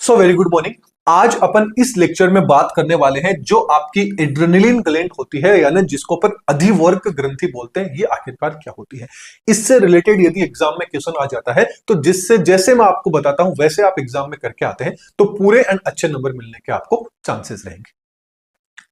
So very good morning. आज अपन इस lecture में बात करने वाले हैं जो आपकी एड्रेनलिन ग्लैंड होती है, यानी जिसको अपन अधिवर्ग ग्रंथि बोलते हैं, ये आखिरकार क्या होती है। इससे रिलेटेड यदि एग्जाम में क्वेश्चन आ जाता है तो जिससे जैसे मैं आपको बताता हूं वैसे आप एग्जाम में करके आते हैं तो पूरे एंड अच्छे नंबर मिलने के आपको चांसेस रहेंगे।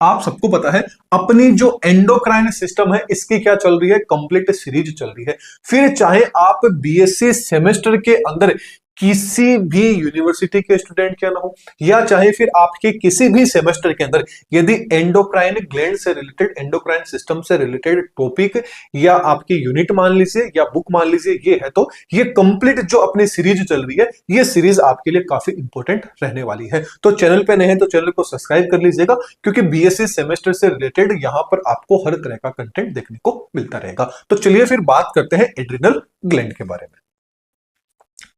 आप सबको पता है अपनी जो एंडोक्राइन सिस्टम है इसकी क्या चल रही है, कंप्लीट सीरीज चल रही है। फिर चाहे आप बीएससी सेमेस्टर के अंदर किसी भी यूनिवर्सिटी के स्टूडेंट क्या ना हो, या चाहे फिर आपके किसी भी सेमेस्टर के अंदर यदि एंडोक्राइन ग्लैंड से रिलेटेड, एंडोक्राइन सिस्टम से रिलेटेड टॉपिक या आपकी यूनिट मान लीजिए या बुक मान लीजिए ये है, तो ये कंप्लीट जो अपनी सीरीज चल रही है ये सीरीज आपके लिए काफी इंपॉर्टेंट रहने वाली है। तो चैनल पे नए हैं तो चैनल को सब्सक्राइब कर लीजिएगा, क्योंकि बीएससी सेमेस्टर से रिलेटेड यहां पर आपको हर तरह का कंटेंट देखने को मिलता रहेगा। तो चलिए फिर बात करते हैं एड्रिनल ग्लैंड के बारे में।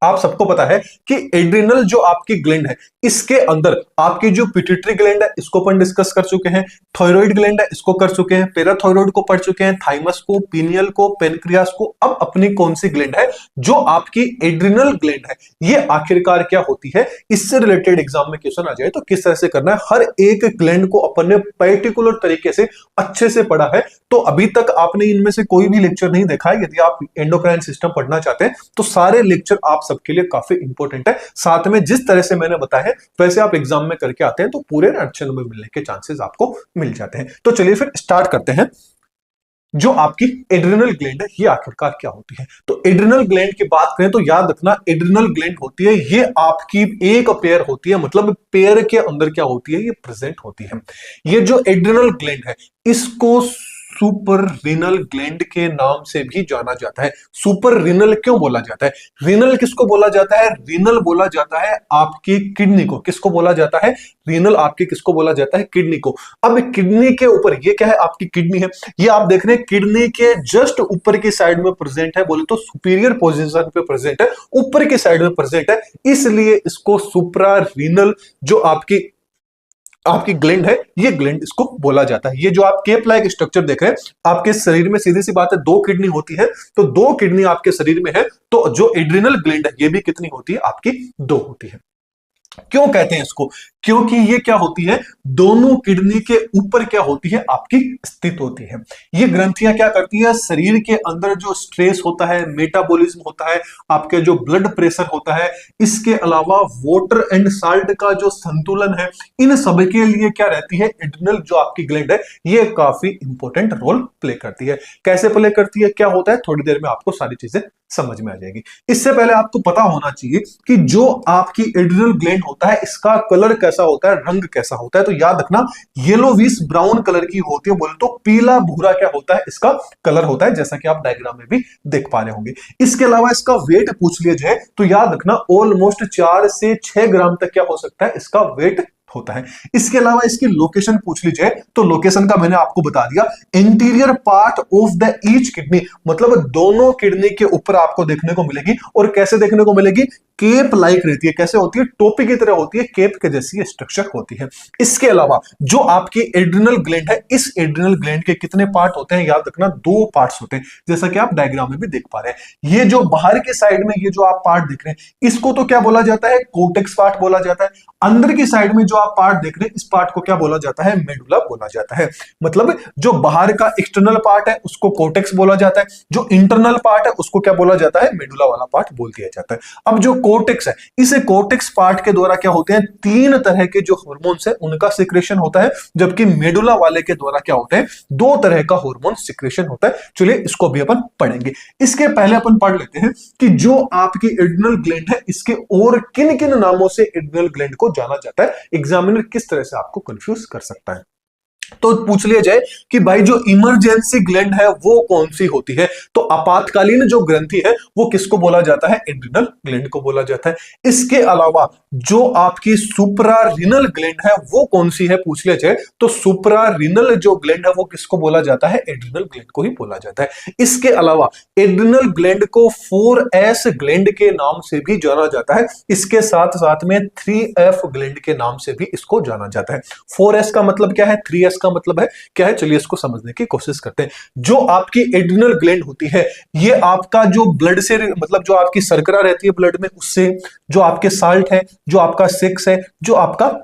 आप सबको पता है कि एड्रिनल जो आपकी ग्लैंड है इसके अंदर आपकी जो पिट्यूटरी ग्लैंड है इसको अपन डिस्कस कर चुके हैं, थायराइड ग्लैंड है इसको कर चुके हैं, पैराथायराइड को पढ़ चुके हैं, थाइमस को, पीनियल को, पेनक्रियास को। अब अपनी कौन सी ग्लैंड है जो आपकी एड्रिनल ग्लैंड है, ये आखिरकार क्या होती है, इससे रिलेटेड एग्जाम में क्वेश्चन आ जाए तो किस तरह से करना है। हर एक ग्लैंड को अपन ने पर्टिकुलर तरीके से अच्छे से पढ़ा है। तो अभी तक आपने इनमें से कोई भी लेक्चर नहीं देखा है, यदि आप एंडोक्राइन सिस्टम पढ़ना चाहते हैं तो सारे लेक्चर आप सबके लिए काफी इंपॉर्टेंट है। साथ में जिस तरह से मैंने बताया है वैसे आप एग्जाम में करके आते हैं तो पूरे अच्छे नंबर मिलने के चांसेस आपको मिल जाते हैं। तो चलिए फिर स्टार्ट करते हैं। जो आपकी एड्रिनल ग्लैंड है ये आखिरकार क्या होती है। तो एड्रिनल ग्लैंड की बात करें तो याद रखना एड्रिनल ग्लैंड होती है ये आपकी एक पेयर होती है, मतलब पेयर के अंदर क्या होती है, ये प्रेजेंट होती है। ये जो एड्रिनल ग्लैंड है इसको सुपर रीनल ग्लैंड के नाम से भी जाना जाता है। सुपर रीनल क्यों बोला जाता है? रीनल किसको बोला जाता है? रीनल बोला जाता है आपकी किडनी को। किसको बोला जाता है? रीनल आपकी किसको बोला जाता है? किडनी को। अब किडनी के ऊपर ये क्या है, आपकी किडनी है, ये आप देख रहे हैं किडनी के जस्ट ऊपर की साइड में प्रेजेंट है, बोले तो सुपीरियर पोजीशन पे प्रेजेंट है, ऊपर की साइड में प्रेजेंट है, इसलिए इसको सुप्रा रीनल जो आपकी ग्लैंड है ये ग्लैंड इसको बोला जाता है। ये जो आप केप लाइक स्ट्रक्चर देख रहे हैं आपके शरीर में, सीधी सी बात है दो किडनी होती है, तो दो किडनी आपके शरीर में है, तो जो एड्रिनल ग्लैंड है ये भी कितनी होती है, आपकी दो होती है। क्यों कहते हैं इसको? क्योंकि ये क्या होती है, दोनों किडनी के ऊपर क्या होती है, आपकी स्थित होती है। ये ग्रंथियां क्या करती है, शरीर के अंदर जो स्ट्रेस होता है, मेटाबॉलिज्म होता है, आपके जो ब्लड प्रेशर होता है, इसके अलावा वाटर एंड साल्ट का जो संतुलन है, इन सब के लिए क्या रहती है, एड्रिनल जो आपकी ग्लैंड है ये काफी इंपॉर्टेंट रोल प्ले करती है। कैसे प्ले करती है, क्या होता है, थोड़ी देर में आपको सारी चीजें समझ में आ जाएगी। इससे पहले आपको पता होना चाहिए कि जो आपकी एड्रिनल ग्लैंड होता है इसका कलर कैसा होता है, रंग कैसा होता है। तो याद रखना येलोविश ब्राउन कलर की होती है, बोले तो पीला भूरा क्या होता है, इसका कलर होता है, जैसा कि आप डायग्राम में भी देख पा रहे होंगे। इसके अलावा इसका वेट पूछ लिया जाए तो याद रखना ऑलमोस्ट 4 से 6 ग्राम तक क्या हो सकता है, इसका वेट होता है। इसके अलावा इसकी लोकेशन पूछ ली जाए तो लोकेशन का मैंने आपको बता दिया, interior part of the each kidney, मतलब दोनों किडनी के ऊपर आपको देखने को मिलेगी। और कैसे देखने को मिलेगी, केप लाइक रहती है। कैसे होती है, टोपी की तरह होती है, केप के जैसी स्ट्रक्चर होती है। इसके अलावा जो आपकी एड्रिनल ग्लैंड है, इस एड्रिनल ग्लैंड के कितने पार्ट होते हैं, याद रखना 2 पार्ट्स होते हैं, जैसा कि आप डायग्राम में भी देख पा रहे हैं। ये जो बाहर के साइड में ये जो आप पार्ट देख रहे हैं इसको तो क्या बोला जाता है, कोर्टेक्स पार्ट बोला जाता है। अंदर की साइड में जो आप पार्ट देख रहे हैं इस पार्ट को क्या बोला जाता है, मेडुला बोला जाता है। मतलब जो बाहर का एक्सटर्नल पार्ट है उसको कोर्टेक्स बोला जाता है, जो इंटरनल पार्ट है उसको क्या बोला जाता है, मेडुला वाला पार्ट बोल दिया जाता है। अब जो कोर्टेक्स है, इसे कोर्टेक्स पार्ट के द्वारा क्या होते हैं, 3 तरह के जो हार्मोन्स है उनका सिक्रेशन होता है, जबकि मेडुला वाले के द्वारा क्या होते हैं, 2 तरह का हार्मोन सिक्रेशन होता है। चलिए इसको भी अपन पढ़ेंगे। इसके पहले अपन पढ़ लेते हैं कि जो आपकी एड्रिनल ग्लैंड है इसके और किन किन नामों से एड्रिनल ग्लैंड को जाना जाता है। एग्जामिनर किस तरह से आपको कंफ्यूज कर सकता है। तो पूछ लिया जाए कि भाई जो इमरजेंसी ग्लैंड है वो कौन सी होती है, तो आपातकालीन जो ग्रंथि है वो किसको बोला जाता है, एड्रिनल ग्लैंड को बोला जाता है। इसके अलावा जो आपकी सुप्रारीनल ग्लैंड है वो कौन सी है, पूछ लिया जाए तो सुप्रारीनल जो ग्लैंड है वो किसको बोला जाता है, एड्रिनल ग्लैंड को ही बोला जाता है। इसके अलावा एड्रिनल ग्लैंड को 4S ग्लैंड के नाम से भी जाना जाता है। इसके साथ साथ में 3F ग्लैंड के नाम से भी इसको जाना जाता है। 4S का मतलब क्या है, 3S एस का मतलब है क्या है, चलिए इसको समझने की कोशिश करते हैं। जो आपकी एड्रिनल ग्लैंड होती है, ये आपका जो ब्लड से मतलब जो आपकी शर्करा रहती है ब्लड में उससे, जो आपके साल्ट है, जो आपका सेक्स है, जो आपका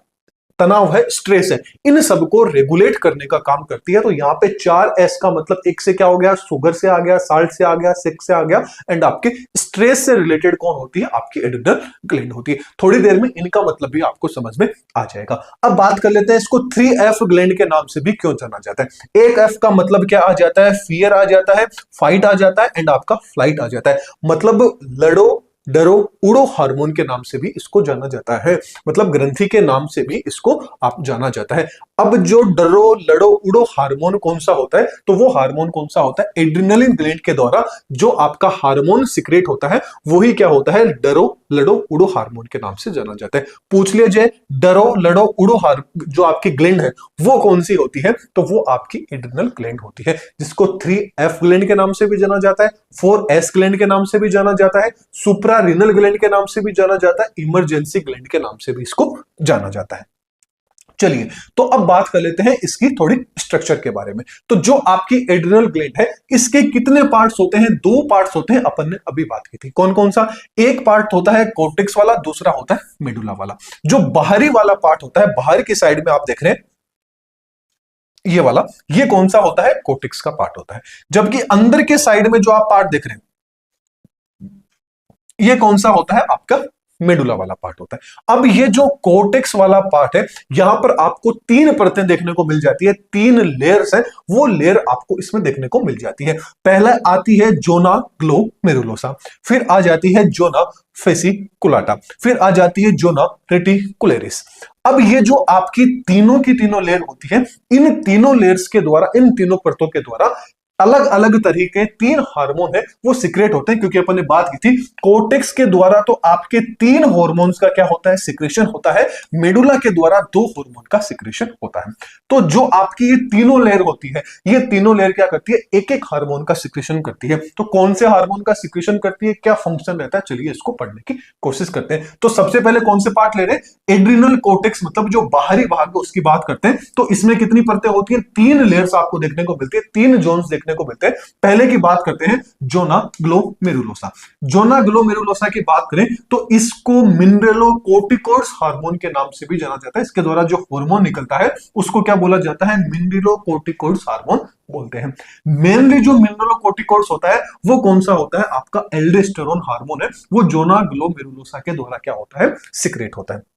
तनाव है, स्ट्रेस है, इन सबको रेगुलेट करने का काम करती है। तो यहाँ पे 4S का मतलब एक से क्या हो गया, शुगर से आ गया, साल्ट से आ गया, सेक्स से आ गया, एंड आपके स्ट्रेस से रिलेटेड कौन होती है, आपकी एड्रिनल ग्लैंड होती है। थोड़ी देर में इनका मतलब भी आपको समझ में आ जाएगा। अब बात कर लेते हैं इसको 3F ग्लैंड के नाम से भी क्यों जाना जाता है। एक F का मतलब क्या आ जाता है, फियर आ जाता है, फाइट आ जाता है, एंड आपका फ्लाइट आ जाता है। मतलब लड़ो, डरो, उड़ो हार्मोन के नाम से भी इसको जाना जाता है, मतलब ग्रंथि के नाम से भी इसको आप जाना जाता है। अब जो डरो, लड़ो, उड़ो हार्मोन कौन सा होता है, तो वो हार्मोन कौन सा होता है, एड्रिनलिन ग्लैंड के द्वारा जो आपका हार्मोन सिक्रेट होता है वही क्या होता है, डरो, लड़ो, उड़ो हार्मोन के नाम से जाना जाता है। पूछ लिया जाए डरो, लड़ो, उड़ो जो आपकी ग्लैंड है वो कौन सी होती है, तो वो आपकी एड्रिनल ग्लैंड होती है, जिसको 3F ग्लैंड के नाम से भी जाना जाता है, 4S ग्लैंड के नाम से भी जाना जाता है, सुप्रा रीनल ग्लैंड के नाम से भी जाना जाता है, इमरजेंसी ग्लैंड के नाम से भी इसको जाना जाता है। चलिए, तो अब बात कर लेते हैं इसकी थोड़ी स्ट्रक्चर के बारे में। तो जो आपकी एड्रिनल ग्लैंड है, इसके कितने पार्ट्स होते हैं, 2 पार्ट्स होते हैं, अपन ने अभी बात की थी। कौन कौन सा, एक पार्ट होता है कोर्टेक्स वाला, दूसरा होता है मेडुला वाला। जो बाहरी वाला पार्ट होता है, बाहर की साइड में आप देख रहे हैं ये वाला, ये कौन सा होता है, कोर्टेक्स का पार्ट होता है। जबकि अंदर के साइड में जो आप पार्ट देख रहे हैं ये कौन सा होता है, आपका मेडुला वाला पार्ट होता है। अब ये जो कोर्टेक्स वाला पार्ट है, यहां पर आपको 3 परतें देखने को मिल जाती है, 3 लेयर्स है, वो लेयर आपको इसमें देखने को मिल जाती है। पहले आती है जोना ग्लोमेरुलोसा, फिर आ जाती है जोना फेसिकुलाटा, फिर आ जाती है जोना रेटिकुलरिस। अब ये जो आपकी तीनों की तीनों लेयर होती है, इन तीनों लेयर्स के द्वारा, इन तीनों परतों के द्वारा अलग अलग तरीके 3 हार्मोन है वो सिक्रेट होते हैं। क्योंकि अपन ने बात की थी कोर्टेक्स के द्वारा तो आपके 3 हार्मोन्स का क्या होता है, सिक्रेशन होता है, मेडुला के द्वारा 2 हार्मोन का सिक्रेशन होता है। तो जो आपकी ये तीनों लेयर होती है, ये तीनों लेयर क्या करती है, एक एक हार्मोन का सिक्रेशन करती है। तो कौन से हार्मोन का सिक्रेशन करती है, क्या फंक्शन रहता है, चलिए इसको पढ़ने की कोशिश करते हैं। तो सबसे पहले कौन से पार्ट ले रहे हैं, एड्रिनल कोर्टेक्स, मतलब जो बाहरी भाग है उसकी बात करते हैं। तो इसमें कितनी परतें होती है, 3 लेयर्स आपको देखने को मिलती है, 3 जोन्स देखने को मिलते हैं। पहले की बात करते हैं जोना ग्लोमेरुलोसा। जोना ग्लोमेरुलोसा की बात करें तो इसको मिनरलोकोर्टिकोइड्स हार्मोन के नाम से भी जाना जाता है। इसके द्वारा जो हार्मोन निकलता है उसको क्या बोला जाता है, मिनरलोकोर्टिकोइड्स हार्मोन बोलते हैं। मेनली जो मिनरलोकोर्टिकोइड्स होता है वो कौन सा होता है, आपका एल्डोस्टेरोन हार्मोन है, वो जोना ग्लोमेरुलोसा के द्वारा क्या होता है, सिक्रेट होता है।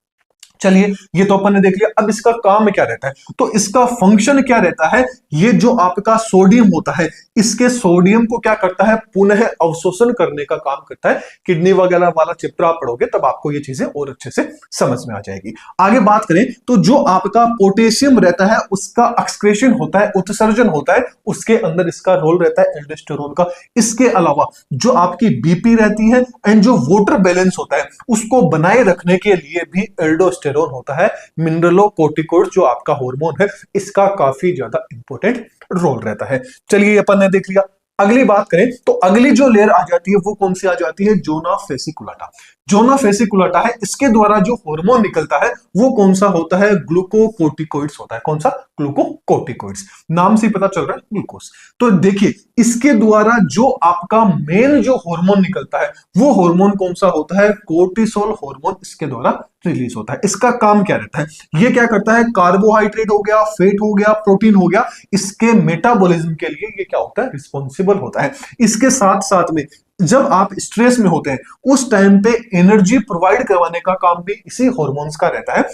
चलिए, ये तो अपन ने देख लिया। अब इसका काम क्या रहता है, तो इसका फंक्शन क्या रहता है, ये जो आपका सोडियम होता है, इसके सोडियम को क्या करता है, पुनः अवशोषण करने का काम करता है। किडनी वगैरह वाला चैप्टर आप पढ़ोगे तब आपको ये चीजें और अच्छे से समझ में आ जाएगी। आगे बात करें तो जो आपका पोटेशियम रहता है उसका एक्सक्रेशन होता है, उत्सर्जन होता है, उसके अंदर इसका रोल रहता है एल्डोस्टेरोन का। इसके अलावा जो आपकी बीपी रहती है एंड जो वाटर बैलेंस होता है उसको बनाए रखने के लिए भी एल्डोस्टेरोन होता है। मिनरलोकोर्टिकोइड जो आपका हार्मोन है इसका काफी ज्यादा इंपॉर्टेंट रोल रहता है। चलिए अपन ने देख लिया। अगली बात करें तो अगली जो लेयर आ जाती है वो कौन सी आ जाती है, जोना फेसिकुलाटा। जोना फेसिकुलाटा है, इसके द्वारा जो हार्मोन निकलता है वो कौन सा होता है, ग्लूकोकोर्टिकोइड्स होता है। कौन सा, ग्लूकोकोर्टिकोइड्स, नाम से पता चल रहा है ग्लूकोज। तो देखिए इसके द्वारा जो आपका मेन जो हार्मोन निकलता है वो हार्मोन कौन सा होता है, कोर्टिसोल हार्मोन इसके द्वारा रिलीज होता है। इसका काम क्या रहता है, ये क्या करता है, कार्बोहाइड्रेट हो गया, फैट हो गया, प्रोटीन हो गया, इसके मेटाबॉलिज्म के लिए ये क्या होता है, रिस्पॉन्सिबल होता है। इसके साथ साथ में जब आप स्ट्रेस में होते हैं उस टाइम पे एनर्जी प्रोवाइड करवाने का काम भी इसी हार्मोन्स का रहता है।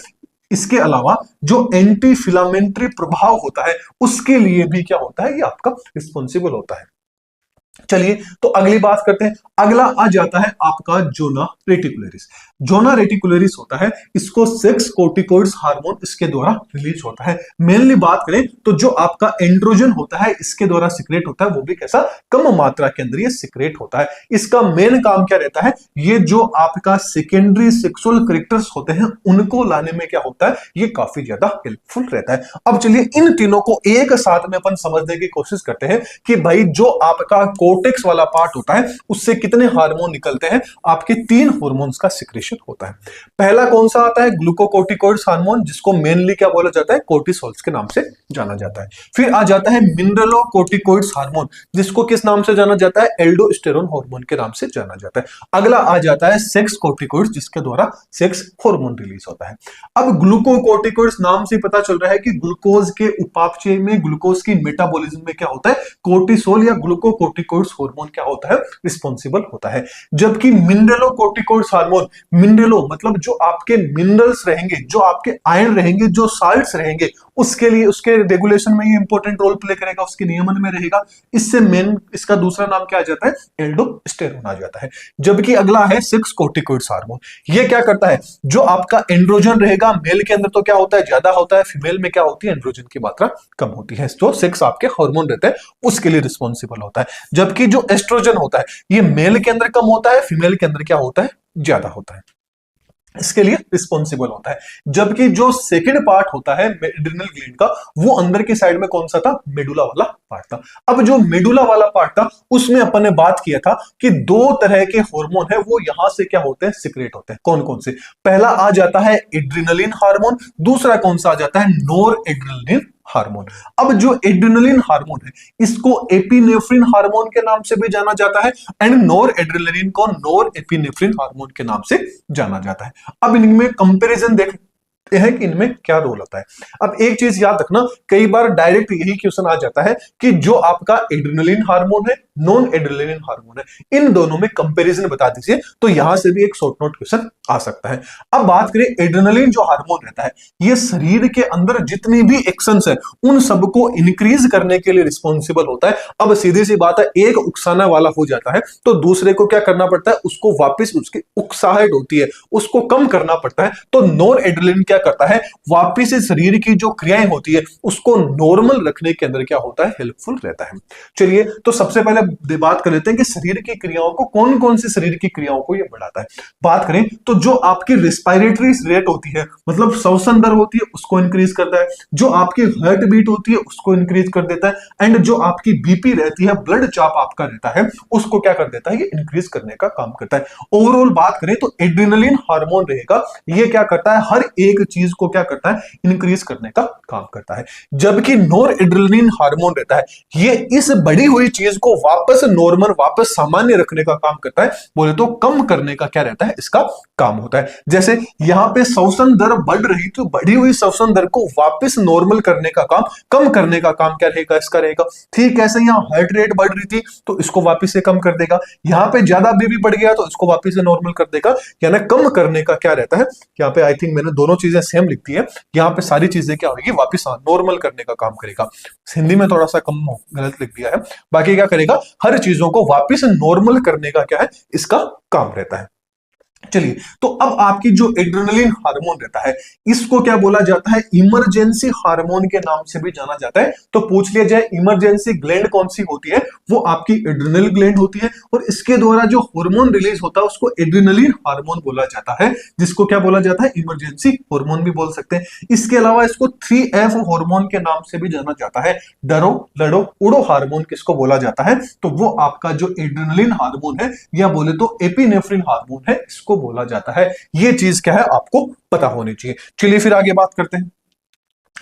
इसके अलावा जो एंटी फिलामेंट्री प्रभाव होता है उसके लिए भी क्या होता है, ये आपका रिस्पॉन्सिबल होता है। चलिए तो अगली बात करते हैं। अगला आ जाता है आपका जोना रेटिकुलरिस। जोना रेटिकुलरिस होता है, इसको सेक्स कोर्टिकोइड्स हार्मोन इसके द्वारा रिलीज होता है। मेनली बात करें तो जो आपका एंड्रोजन होता है इसके द्वारा सिक्रेट होता है, वो भी कैसा, कम मात्रा के अंदर ये सिक्रेट होता है। इसका मेन काम क्या रहता है, ये जो आपका सेकेंडरी सेक्सुअल कैरेक्टर्स होते हैं उनको लाने में क्या होता है, ये काफी ज्यादा हेल्पफुल रहता है। अब चलिए इन तीनों को एक साथ में अपन समझने की कोशिश करते हैं कि भाई जो आपका कोर्टेक्स वाला पार्ट होता है उससे कितने हार्मोन निकलते हैं? आपके 3 हार्मोन्स का सिक्रेशन होता है। पहला कौन सा आता है? ग्लूकोकोर्टिकोइड्स हार्मोन, जिसको मेनली क्या बोला जाता है? कोर्टिसोल्स के नाम से जाना जाता है। फिर आ जाता है मिनरलोकोर्टिकोइड्स हार्मोन, जिसको किस नाम से जाना जाता है? एल्डोस्टेरोन हार्मोन के नाम से जाना जाता है। अगला आ जाता है सेक्स कोर्टिकोइड्स, जिसके द्वारा सेक्स हार्मोन रिलीज होता है। अब ग्लूकोकोर्टिकोइड्स नाम से पता चल रहा है कि ग्लूकोज के उपापचय में, ग्लूकोज की मेटाबॉलिज्म में क्या होता है? कोर्टिसोल या ग्लूकोकोर्टिकोइड्स हार्मोन क्या होता है? रिस्पॉन्सिबल होता है। जबकि मिनरलोकोर्टिकोइड्स हार्मोन, मिनरलो मतलब जो आपके मिनरल्स रहेंगे, जो आपके आयरन रहेंगे, जो साल्ट्स रहेंगे, उसके लिए, उसके रेगुलेशन में ये इंपॉर्टेंट रोल प्ले करेगा, उसके नियमन में रहेगा। इससे मेन इसका दूसरा नाम क्या आ जाता है? एल्डोस्टेरोन आ जाता है। जबकि अगला है सेक्स कोर्टिकोइड्स हार्मोन। ये क्या करता है? जो आपका एंड्रोजन रहेगा, मेल के अंदर तो क्या होता है? ज्यादा होता है, फीमेल में क्या होती है? एंड्रोजन की मात्रा कम होती है। जो सेक्स आपके हार्मोन रहते हैं उसके लिए रिस्पॉन्सिबल होता है। जबकि जो एस्ट्रोजन होता है ये मेल के अंदर कम होता है, फीमेल के अंदर क्या होता है? ज्यादा होता है, इसके लिए रिस्पॉन्सिबल होता है। जबकि जो सेकंड पार्ट होता है एड्रिनल ग्लैंड का, वो अंदर की साइड में कौन सा था? मेडुला वाला पार्ट था। अब जो मेडुला वाला पार्ट था उसमें अपन ने बात किया था कि 2 तरह के हार्मोन है वो यहां से क्या होते हैं? सिक्रेट होते हैं। कौन कौन से? पहला आ जाता है एड्रिनलिन हार्मोन, दूसरा कौन सा आ जाता है? नोर एड्रिनलिन हार्मोन। अब जो एड्रिनलिन हार्मोन है इसको एपिनेफ्रिन हार्मोन के नाम से भी जाना जाता है, एंड नोर एड्रिनलिन को नोर एपिनेफ्रिन हार्मोन के नाम से जाना जाता है। अब इनमें कंपैरिजन देखते हैं कि इनमें क्या रोल होता है। अब एक चीज याद रखना, कई बार डायरेक्ट यही क्वेश्चन आ जाता है कि जो आपका एड्रिनलिन हार्मोन है, नॉन एड्रिनलिन हार्मोन है, इन दोनों में कंपैरिजन बता दीजिए, तो यहां से भी एक शॉर्ट नोट क्वेश्चन आ सकता है। अब बात करें, एड्रिनलिन जो हार्मोन रहता है ये शरीर के अंदर जितनी भी एक्शंस है उन सबको इंक्रीज करने के लिए रिस्पॉन्सिबल होता है। अब सीधी सी बात है, एक उकसाना वाला हो जाता है तो दूसरे को क्या करना पड़ता है? उसको वापस, उसकी उकसाहट होती है उसको कम करना पड़ता है। तो नॉन एड्रिनलिन क्या करता है? वापिस से शरीर की जो क्रियाएं होती है उसको नॉर्मल रखने के अंदर क्या होता है? हेल्पफुल रहता है। चलिए, तो सबसे पहले बात कर लेते हैं कि शरीर की क्रियाओं को, कौन कौन सी शरीर की क्रियाओं को ये बढ़ाता है। बात करें तो जो आपकी रेस्पिरेटरी रेट होती है, मतलब श्वसन दर होती है, उसको इंक्रीज करता है। जो आपकी हार्ट बीट होती है उसको इंक्रीज कर देता है। एंड जो आपकी बीपी रहती है, ब्लड चाप आपका रहता है, उसको क्या कर देता है? ये इंक्रीज करने का काम करता है। ओवरऑल बात करें तो एड्रिनलिन हार्मोन रहेगा, ये क्या करता है? हर एक चीज को क्या करता है? इंक्रीज करने का काम करता है। जबकि नोर एड्रिनलिन हार्मोन रहता है, ये इस बढ़ी हुई चीज को वापस नॉर्मल, वापस सामान्य रखने का काम करता है। बोले तो कम करने का क्या रहता है? इसका काम होता है। जैसे यहां पे श्वसन दर बढ़ रही, तो बढ़ी हुई श्वसन दर को वापस नॉर्मल करने का काम, कम करने का काम क्या रहेगा? इसका रहेगा। ठीक ऐसे यहां हार्ट रेट बढ़ रही थी तो इसको वापस से कम कर देगा। यहां पे ज्यादा बीपी बढ़ गया तो इसको वापस से नॉर्मल कर देगा। यानी कम करने का क्या रहता है? यहाँ पे आई थिंक मैंने दोनों चीजें सेम लिख दी है। यहाँ पे सारी चीजें क्या होगी? वापस नॉर्मल करने का काम करेगा। हिंदी में थोड़ा सा कम गलत लिख दिया है। बाकी क्या करेगा? हर चीजों को वापस नॉर्मल करने का क्या है? इसका काम रहता है। चलिए, तो अब आपकी जो एड्रेनलिन हार्मोन रहता है इसको क्या बोला जाता है? इमरजेंसी हार्मोन के नाम से भी जाना जाता है। तो पूछ लिया जाए इमरजेंसी ग्लैंड कौन सी होती है? वो आपकी एड्रिनल ग्लैंड होती है, और इसके द्वारा जो हार्मोन रिलीज होता है उसको एड्रिनलिन हार्मोन बोला जाता है, जिसको क्या बोला जाता है? इमरजेंसी हार्मोन भी बोल सकते हैं। इसके अलावा इसको 3F हार्मोन के नाम से भी जाना जाता है। डरो, लड़ो, उड़ो हार्मोन किसको बोला जाता है? तो वो आपका जो एड्रिनलिन हार्मोन है, या बोले तो एपिनेफ्रिन हार्मोन है, इसको बोला जाता है। ये चीज क्या है? आपको पता होनी चाहिए। चलिए फिर आगे बात करते हैं।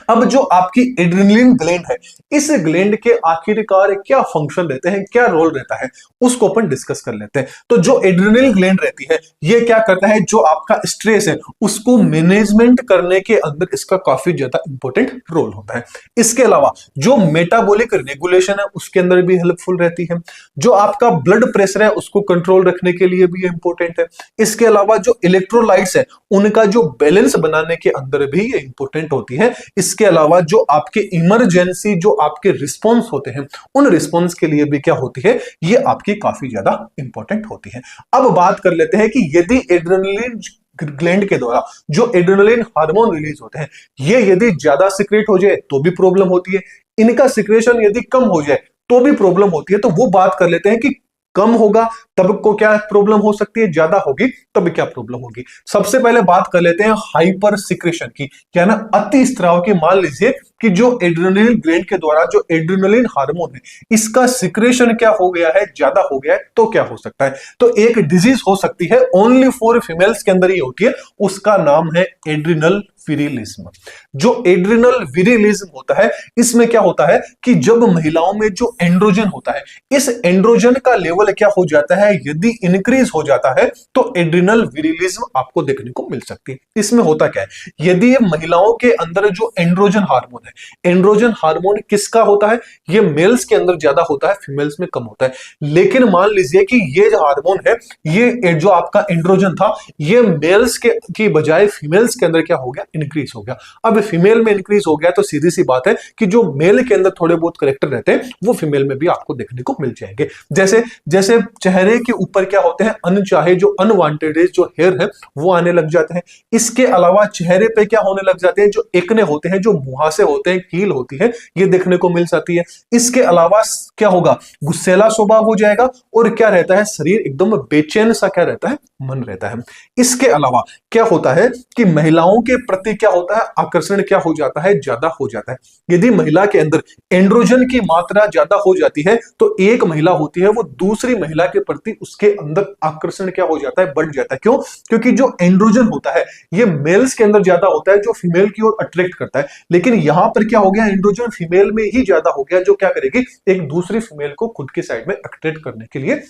अब जो आपकी एड्रिनलिन ग्लैंड है, इस ग्लैंड के आखिरकार क्या फंक्शन रहते हैं, क्या रोल रहता है, उसको अपन डिस्कस कर लेते हैं। तो जो एड्रिनल ग्लैंड रहती है ये क्या करता है? जो आपका स्ट्रेस है उसको मैनेजमेंट करने के अंदर इसका काफी ज्यादा इंपॉर्टेंट रोल होता है। इसके अलावा जो मेटाबॉलिक रेगुलेशन है उसके अंदर भी हेल्पफुल रहती है। जो आपका ब्लड प्रेशर है उसको कंट्रोल रखने के लिए भी इंपॉर्टेंट है। इसके अलावा जो इलेक्ट्रोलाइट्स है उनका जो बैलेंस बनाने के अंदर भी ये इंपॉर्टेंट होती है। इसके अलावा जो आपके इमरजेंसी, जो आपके रिस्पॉन्स होते हैं, उन रिस्पॉन्स के लिए भी क्या होती है? ये आपकी काफी ज्यादा इंपॉर्टेंट होती है। अब बात कर लेते हैं कि यदि एड्रेनलिन ग्लैंड के द्वारा जो एड्रेनलिन हार्मोन रिलीज होते हैं ये यदि ज्यादा सिक्रेट हो जाए तो भी प्रॉब्लम होती है, इनका सिक्रेशन यदि कम हो जाए तो भी प्रॉब्लम होती है। तो वो बात कर लेते हैं कि कम होगा तब को क्या प्रॉब्लम हो सकती है, ज्यादा होगी तब क्या प्रॉब्लम होगी। सबसे पहले बात कर लेते हैं हाइपर सिक्रेशन की, क्या ना अति स्त्राव की। मान लीजिए कि जो एड्रेनलिन ग्लैंड के द्वारा जो एड्रेनलिन हार्मोन है इसका सिक्रेशन क्या हो गया है, ज्यादा हो गया है, तो क्या हो सकता है। तो एक डिजीज हो सकती है, ओनली फॉर फीमेल्स के अंदर ही होती है, उसका नाम है एड्रिनल विरिलिज्म। जो एड्रिनल विरिलिज्म होता है इसमें क्या होता है कि जब महिलाओं में जो एंड्रोजन होता है, इस एंड्रोजन का लेवल क्या हो जाता है, यदि इंक्रीज हो जाता है तो एड्रिनल विरिलिज्म आपको देखने को मिल सकती है। इसमें होता क्या है, यदि ये महिलाओं के अंदर जो एंड्रोजन हार्मोन है, एंड्रोजन हार्मोन किसका होता है, ये मेल्स के अंदर ज्यादा होता है, फीमेल्स में कम होता है। लेकिन मान लीजिए कि ये जो हार्मोन है, ये जो आपका एंड्रोजन था, ये मेल्स के की बजाय फीमेल्स के अंदर क्या हो गया, इंक्रीज हो गया। अब फीमेल में इंक्रीज हो गया तो सीधी सी बात है कि जो मेल के अंदर थोड़े बहुत करेक्टर रहते हैं वो फीमेल में भी आपको देखने को मिल जाएंगे। जैसे जैसे चेहरे के ऊपर क्या होते हैं, अनचाहे जो अनवांटेड जो हेयर है वो आने लग जाते हैं। इसके अलावा चेहरे पे क्या होने लग जाते हैं, जो एक्ने होते हैं, जो मुहासे होते हैं, कील होती है, ये देखने को मिल जाती है। इसके अलावा क्या होगा, गुस्सेला स्वभाव हो जाएगा और क्या रहता है, शरीर एकदम बेचैन सा क्या रहता है, मन रहता है। इसके अलावा क्या होता है कि महिलाओं के प्रति क्या होता है, आकर्षण क्या हो जाता है, ज्यादा हो जाता है। यदि महिला के अंदर एंड्रोजन की मात्रा ज्यादा हो जाती है तो एक महिला होती है वो दूसरी महिला के प्रति उसके अंदर आकर्षण क्या हो जाता है, बढ़ जाता है। क्यों, क्योंकि जो एंड्रोजन होता है ये मेल्स के अंदर ज्यादा होता है, जो फीमेल की ओर अट्रैक्ट करता है। लेकिन यहां पर क्या हो गया, एंड्रोजन फीमेल में ही ज्यादा हो गया, जो क्या करेगी, एक दूसरी फीमेल को खुद की साइड में अट्रैक्ट करने के लिए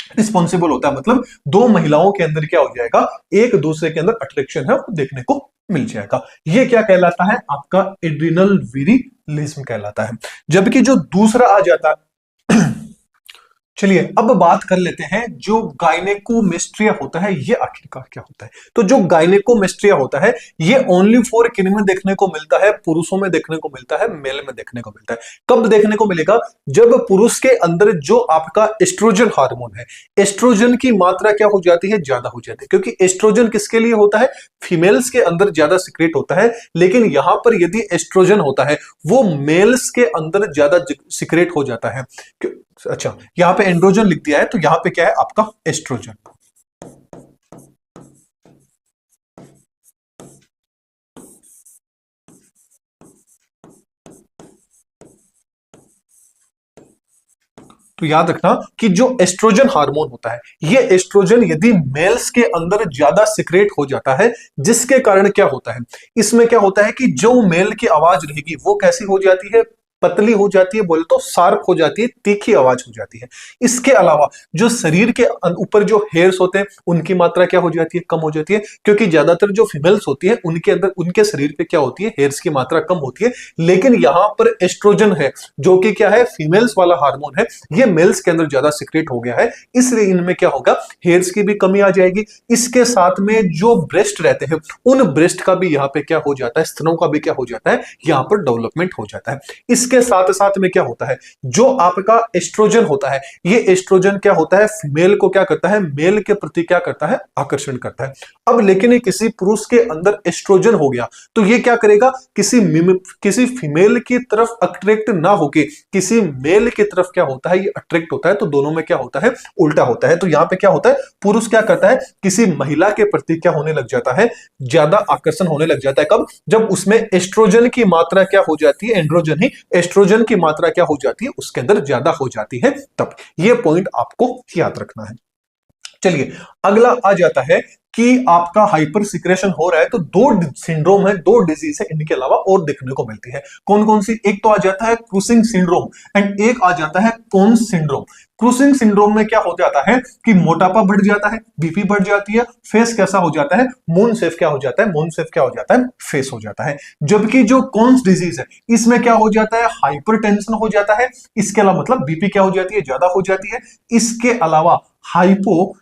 रिस्पॉन्सिबल होता है। मतलब दो महिलाओं के अंदर क्या हो जाएगा, एक दूसरे के अंदर अट्रैक्शन है वो देखने को मिल जाएगा। ये क्या कहलाता है, आपका एड्रिनल विरिलिज्म कहलाता है। जबकि जो दूसरा आ जाता है चलिए अब बात कर लेते हैं जो गायनेकोमेस्ट्रिया होता है ये आखिरकार क्या होता है। तो जो गायनेकोमेस्ट्रिया होता है ये ओनली फॉर किन में देखने को मिलता है, पुरुषों में देखने को मिलता है, मेल में देखने को मिलता है। कब देखने को मिलेगा, जब पुरुष के अंदर जो आपका एस्ट्रोजन हार्मोन है, एस्ट्रोजन की मात्रा क्या हो जाती है, ज्यादा हो जाती है। क्योंकि एस्ट्रोजन किसके लिए होता है, फीमेल्स के अंदर ज्यादा सिक्रेट होता है। लेकिन यहां पर यदि एस्ट्रोजन होता है वो मेल्स के अंदर ज्यादा सिक्रेट हो जाता है। अच्छा, यहां पे एंड्रोजन लिख दिया है तो यहां पे क्या है आपका एस्ट्रोजन। तो याद रखना कि जो एस्ट्रोजन हार्मोन होता है, ये एस्ट्रोजन यदि मेल्स के अंदर ज्यादा सिक्रेट हो जाता है, जिसके कारण क्या होता है, इसमें क्या होता है कि जो मेल की आवाज रहेगी वो कैसी हो जाती है, पतली हो जाती है, बोले तो शार्प हो जाती है, तीखी आवाज हो जाती है। इसके अलावा जो शरीर के ऊपर जो हेयर्स होते हैं उनकी मात्रा क्या हो जाती है, कम हो जाती है। क्योंकि ज्यादातर जो फीमेल्स होती है उनके अंदर उनके शरीर पे क्या होती है, हेयर्स की मात्रा कम होती है। लेकिन यहां पर एस्ट्रोजन है जो कि क्या है, फीमेल्स वाला हार्मोन है, ये मेल्स के अंदर ज्यादा सिक्रेट हो गया है, इसलिए इनमें क्या होगा, हेयर्स की भी कमी आ जाएगी। इसके साथ में जो ब्रेस्ट रहते हैं उन ब्रेस्ट का भी यहाँ पे क्या हो जाता है, स्तनों का भी क्या हो जाता है, यहाँ पर डेवलपमेंट हो जाता है। इसके साथ साथ में क्या होता है, जो आपका एस्ट्रोजन होता है, ये एस्ट्रोजन क्या होता है, फीमेल को क्या करता है, मेल के प्रति क्या करता है, आकर्षण करता है। अब लेकिन ये किसी पुरुष के अंदर एस्ट्रोजन हो गया तो ये क्या करेगा, किसी फीमेल की तरफ अट्रैक्ट ना होके किसी मेल की तरफ क्या होता है, ये अट्रैक्ट होता है। तो दोनों में क्या होता है, उल्टा होता है। तो यहां पे क्या होता है, पुरुष क्या करता है, किसी महिला के प्रति क्या होने लग जाता है, ज्यादा आकर्षण होने लग जाता है। कब, जब उसमें एस्ट्रोजन की मात्रा क्या हो जाती है, एंड्रोजन ही एस्ट्रोजन की मात्रा क्या हो जाती है, उसके अंदर ज्यादा हो जाती है। तब ये पॉइंट आपको याद रखना है। चलिए अगला आ जाता है कि आपका हाइपर सिक्रेशन हो रहा है तो दो सिंड्रोम है, दो डिजीज है, इनके अलावा और देखने को मिलती है। कौन कौन सी, एक तो आ जाता है क्रूसिंग सिंड्रोम एंड एक आ जाता है कोन्स सिंड्रोम। क्रूसिंग सिंड्रोम में क्या हो जाता है कि मोटापा बढ़ जाता है, बीपी बढ़ जाती है, फेस कैसा हो जाता है, मून शेफ क्या हो जाता है, मून शेफ क्या हो जाता है, फेस हो जाता है। जबकि जो कोन्स डिजीज है इसमें क्या हो जाता है, हाइपरटेंशन हो जाता है। इसके अलावा मतलब बीपी क्या हो जाती है, ज्यादा हो जाती है। इसके अलावा हाइपो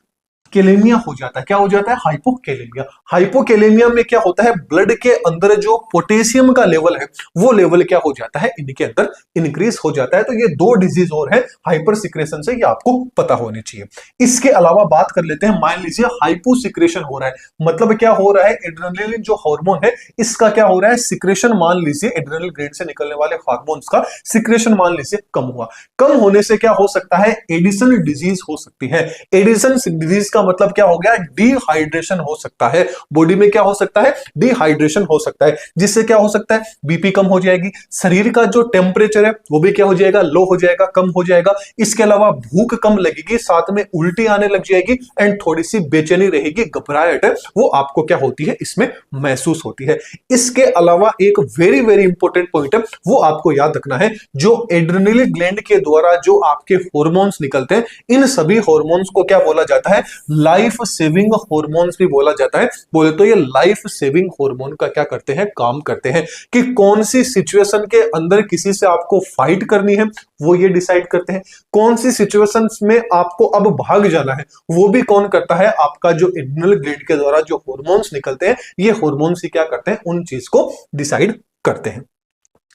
कैलेमिया हो जाता है। क्या हो जाता है? हाइपोकैलेमिया। हाइपोकैलेमिया में क्या होता है? ब्लड के अंदर जो पोटेशियम का लेवल है वो लेवल क्या हो जाता है? इनके अंदर इंक्रीज हो जाता है। तो ये दो डिजीज और है हाइपर सिक्रेशन से, ये आपको पता होनी चाहिए। इसके अलावा बात कर लेते हैं, मान लीजिए हाइपोसिक्रेशन हो रहा है, मतलब क्या हो रहा है? एड्रेनलिन जो हार्मोन है इसका क्या हो रहा है? सिक्रेशन, मान लीजिए एड्रेनल ग्लैंड से निकलने वाले हार्मोन्स का सिक्रेशन मान लीजिए कम हुआ। कम होने से क्या हो सकता है? एडिशन डिजीज हो सकती है। एडिशन डिजीज का मतलब क्या हो गया? डिहाइड्रेशन हो सकता है। बॉडी में क्या हो सकता है? डिहाइड्रेशन हो सकता है, जिससे क्या हो सकता है? बीपी कम हो जाएगी, शरीर का जो टेम्परेचर है वो भी क्या हो जाएगा? लो हो जाएगा, कम हो जाएगा। इसके अलावा भूख कम लगेगी, साथ में उल्टी आने लग जाएगी एंड थोड़ी सी बेचैनी रहेगी, घबराहट है वो आपको क्या होती है? इसमें महसूस होती है। इसके अलावा एक वेरी वेरी इंपॉर्टेंट पॉइंट है, वो आपको याद रखना है, जो एड्रेनल ग्लैंड के द्वारा जो आपके हार्मोन्स निकलते हैं, इन सभी हार्मोन्स को क्या बोला जाता है? लाइफ सेविंग हार्मोन्स भी बोला जाता है। बोले तो ये लाइफ सेविंग हार्मोन का क्या करते हैं? काम करते हैं कि कौन सी सिचुएशन के अंदर किसी से आपको फाइट करनी है वो ये डिसाइड करते हैं, कौन सी सिचुएशंस में आपको अब भाग जाना है वो भी कौन करता है? आपका जो एड्रेनल ग्लैंड के द्वारा जो हार्मोन्स निकलते हैं, ये हार्मोन्स ही क्या करते हैं? उन चीज को डिसाइड करते हैं।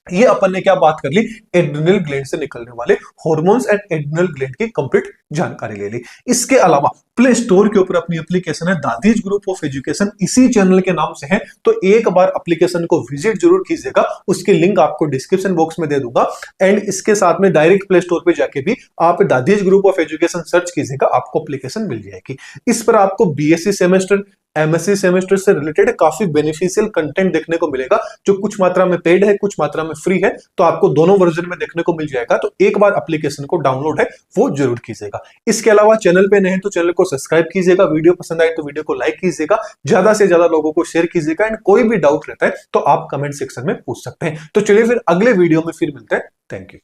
ये अपन ने क्या बात कर ली? एड्रेनल ग्लैंड से निकलने वाले हार्मोन्स एंड एड्रेनल ग्लैंड की कंप्लीट जानकारी ले ली। इसके अलावा प्ले स्टोर के ऊपर अपनी एप्लीकेशन है दादीज ग्रुप ऑफ एजुकेशन, इसी चैनल के नाम से है, तो एक बार एप्लीकेशन को विजिट जरूर कीजिएगा। उसकी लिंक आपको डिस्क्रिप्शन बॉक्स में दे दूंगा एंड इसके साथ में डायरेक्ट प्ले स्टोर पे जाके भी आप दादीज ग्रुप ऑफ एजुकेशन सर्च कीजिएगा, आपको एप्लीकेशन मिल जाएगी। इस पर आपको बीएससी सेमेस्टर, एमएससी सेमेस्टर से रिलेटेड काफी बेनिफिशियल कंटेंट देखने को मिलेगा, जो कुछ मात्रा में पेड है, कुछ मात्रा में फ्री है, तो आपको दोनों वर्जन में देखने को मिल जाएगा। तो एक बार एप्लीकेशन को डाउनलोड है वो जरूर कीजिएगा। इसके अलावा चैनल पे नए हैं तो चैनल को सब्सक्राइब कीजिएगा, वीडियो पसंद आए तो वीडियो को लाइक कीजिएगा, ज्यादा से ज्यादा लोगों को शेयर कीजिएगा एंड कोई भी डाउट रहता है तो आप कमेंट सेक्शन में पूछ सकते हैं। तो चलिए फिर अगले वीडियो में फिर मिलते हैं। Thank you.